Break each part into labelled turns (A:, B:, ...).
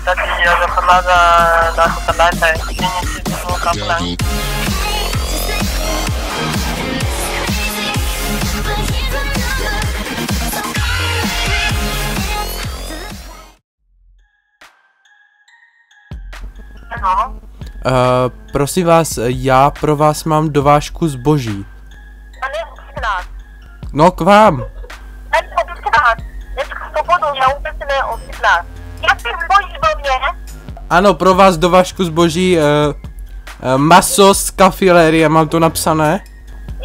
A: Tadi ada pelaga dah terlantai. Ini semua kapulang.
B: Prosím vás, já pro vás mám dovážku zboží. No k vám. Ano, pro vás dovážku zboží, maso z kafilérie, mám to napsané?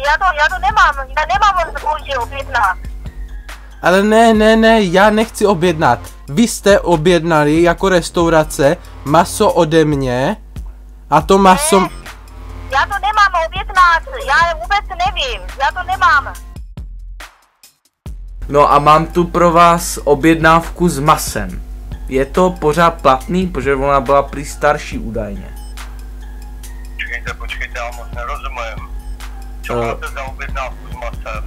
A: Já to nemám zboží objednat.
B: Ale ne, já nechci objednat. Vy jste objednali jako restaurace maso ode mě a to maso...
A: Ne, já to nemám objednat, já vůbec nevím, já to nemám.
C: No a mám tu pro vás objednávku s masem. Je to pořád platný, protože ona byla prý starší údajně.
D: Počkejte, já moc nerozumím. Co máte za objednávku s masem?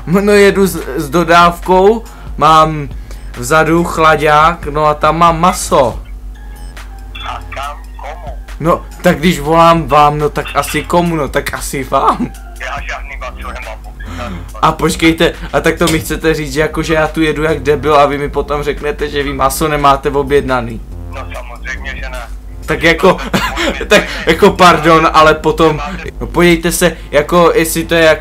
C: No jedu s dodávkou, mám vzadu chlaďák, no a tam mám maso.
D: A kam? Komu?
C: No, tak když volám vám, no tak asi komu, no tak asi vám.
D: Já žádný maso nemám objednat.
C: A počkejte, a tak to mi chcete říct, že jako že já tu jedu jak debil a vy mi potom řeknete, že vy maso nemáte objednaný.
D: No samozřejmě, že ne.
C: Tak jako, tak jako pardon, ale potom, no podívejte se, jako jestli to je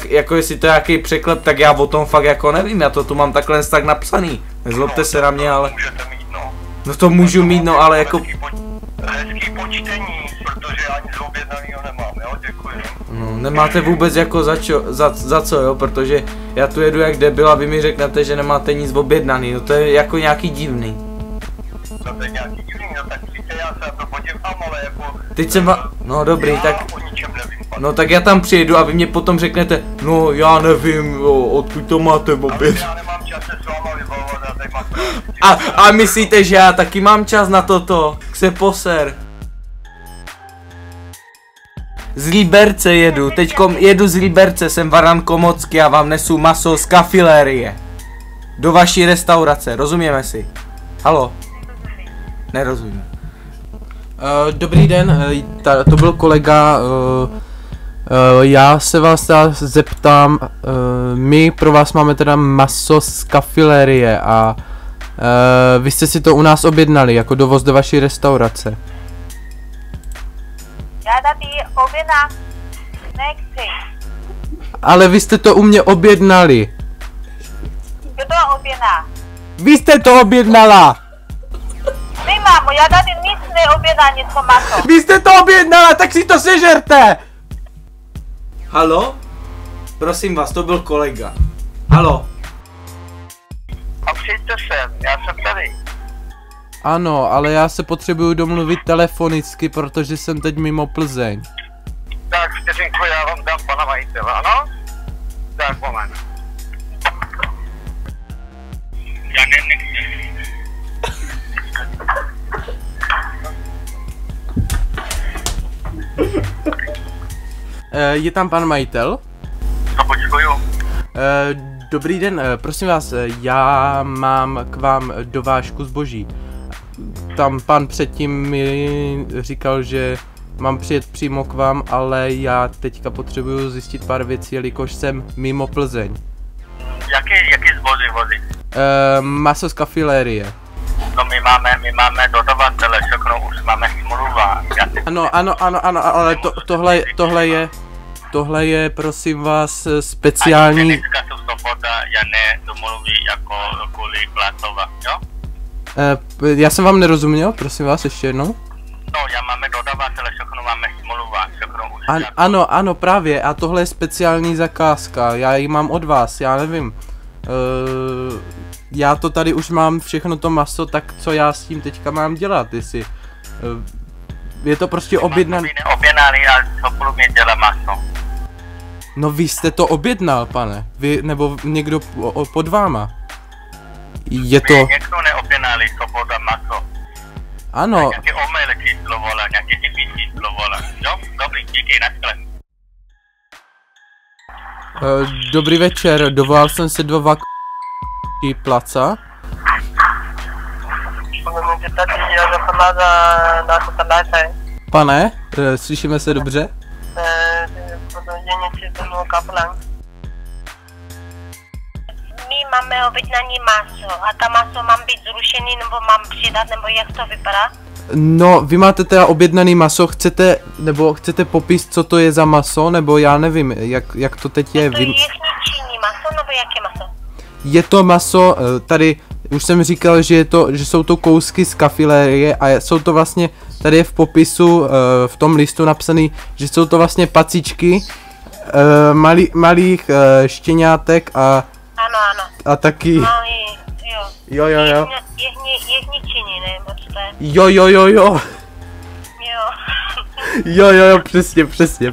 C: nějaký překlep, tak já o tom fakt jako nevím, já to tu mám takhle tak napsaný, nezlobte se na mě, ale,
D: Můžete mít, no.
C: no to můžu mít, no ale jako,
D: Hezký počtení, protože ani z objednanýho nemám, jo, děkuji.
C: no nemáte vůbec jako za co, jo, protože já tu jedu jak debil a vy mi řeknete, že nemáte nic objednaný, no to je jako nějaký divný.
D: To je nějaký divný, no tak přijďte, já se na to podívám, ale jako...
C: Teď jsem no dobrý,
D: já
C: tak,
D: o ničem nevím.
C: no tak já tam přijedu a vy mě potom řeknete, no já nevím, jo, odkud to máte oběd.
D: Já nemám čas se s váma vybavovat, já tady mám
C: A myslíte, že já taky mám čas na toto? Se poser. Z Liberce jedu, teďkom jedu z Liberce, jsem Varan Komocký a vám nesu maso z kafilérie. Do vaší restaurace, rozumíme si? Halo? Nerozumím.
B: Dobrý den, to byl kolega, já se vás zeptám, my pro vás máme teda maso z kafilérie a vy jste si to u nás objednali jako dovoz do vaší restaurace.
A: Já tady objednám nechci.
B: Ale vy jste to u mě objednali.
A: Kdo to objedná?
B: Vy jste to objednala!
A: Nemám, já tady nic neobjednám, něco maso.
B: Vy jste to objednala, tak si to sežerte!
C: Halo? Prosím vás, to byl kolega. Halo?
D: A přijďte sem, já jsem tady.
B: Ano, ale já se potřebuju domluvit telefonicky, protože jsem teď mimo Plzeň.
D: Tak vteřinku, já vám dám pana majitele, ano? Tak, moment. Já nechci.
B: Je tam pan majitel?
D: To počkuju.
B: Dobrý den, prosím vás, já mám k vám dovážku zboží. Tam pan předtím mi říkal, že mám přijet přímo k vám, ale já teďka potřebuju zjistit pár věcí, jelikož jsem mimo Plzeň.
D: Jaký zboží vozí?
B: Maso z kafilérie.
D: No my máme dodavatele, všechno už máme smluva.
B: Ano, ale tohle je prosím vás speciální...
D: Dneska jsou sobota, já nedomluví jako kvůli platova, jo?
B: Já jsem vám nerozuměl, prosím vás, ještě jednou.
D: No, já máme dodavatele, všechno máme smluva, všechno už...
B: Ano, právě, a tohle je speciální zakázka, já ji mám od vás, já nevím. Já to tady už mám všechno to maso, tak co já s tím teďka mám dělat, jestli... je to prostě objednané...
D: Objednali, ale co budu mě dělat maso?
B: No vy jste to objednal, pane, vy, nebo někdo pod váma. Je to...
D: Někdo neobjednali svoboda maso.
B: Ano.
D: Nějaké omyl číslo volá, nějaké chybí číslo volá, jo? Dobrý, díky, naschle.
B: Dobrý večer, dovolal jsem se do Placa. Pane, slyšíme se dobře?
A: My máme objednaný maso a ta maso mám být zrušený nebo mám přidat, nebo jak to vypadá?
B: No, vy máte teda objednaný maso, chcete popis, co to je za maso, nebo já nevím, jak to teď je.
A: To je jehničí maso, nebo jaké maso?
B: Je to maso, tady už jsem říkal, že jsou to kousky z kafilérie a jsou to vlastně, tady je v popisu, v tom listu napsaný, že jsou to vlastně pacičky malých štěňátek a
A: Ano.
B: a taky,
A: Jo.
B: jo,
A: Jehničiny, nebo co to je?
B: jo, přesně, jo.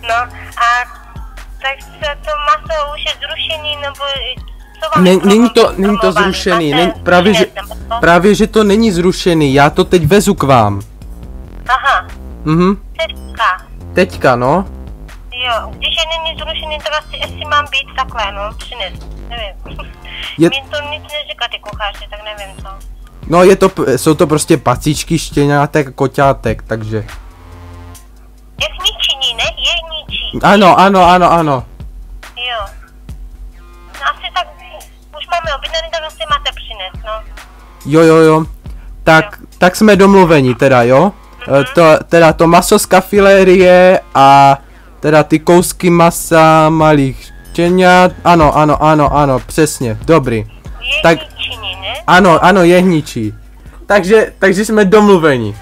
A: No a tak to maso už je zrušený, nebo co vám
B: Není to zrušený, právě že to není zrušený, já to teď vezu k vám.
A: Aha,
B: Teďka, no.
A: jo, když je není zrušený, tak asi mám být takhle, no, přines, nevím.
B: Je-
A: Mě to nic neříká ty kuchaři, tak nevím co.
B: No jsou to prostě pacičky, štěňátek, koťátek, takže.
A: Jehničiny, ne? Jehničí.
B: Ano.
A: Jo. No asi tak, už máme objednaný, tak asi máte přinést, no.
B: Jo. Tak jsme domluveni teda, jo? Teda to maso z kafilérie a teda ty kousky masa malých štěňat, ano, přesně, dobrý. Tak,
A: Jehničiny, ne?
B: ano, jehničí. Takže jsme domluveni.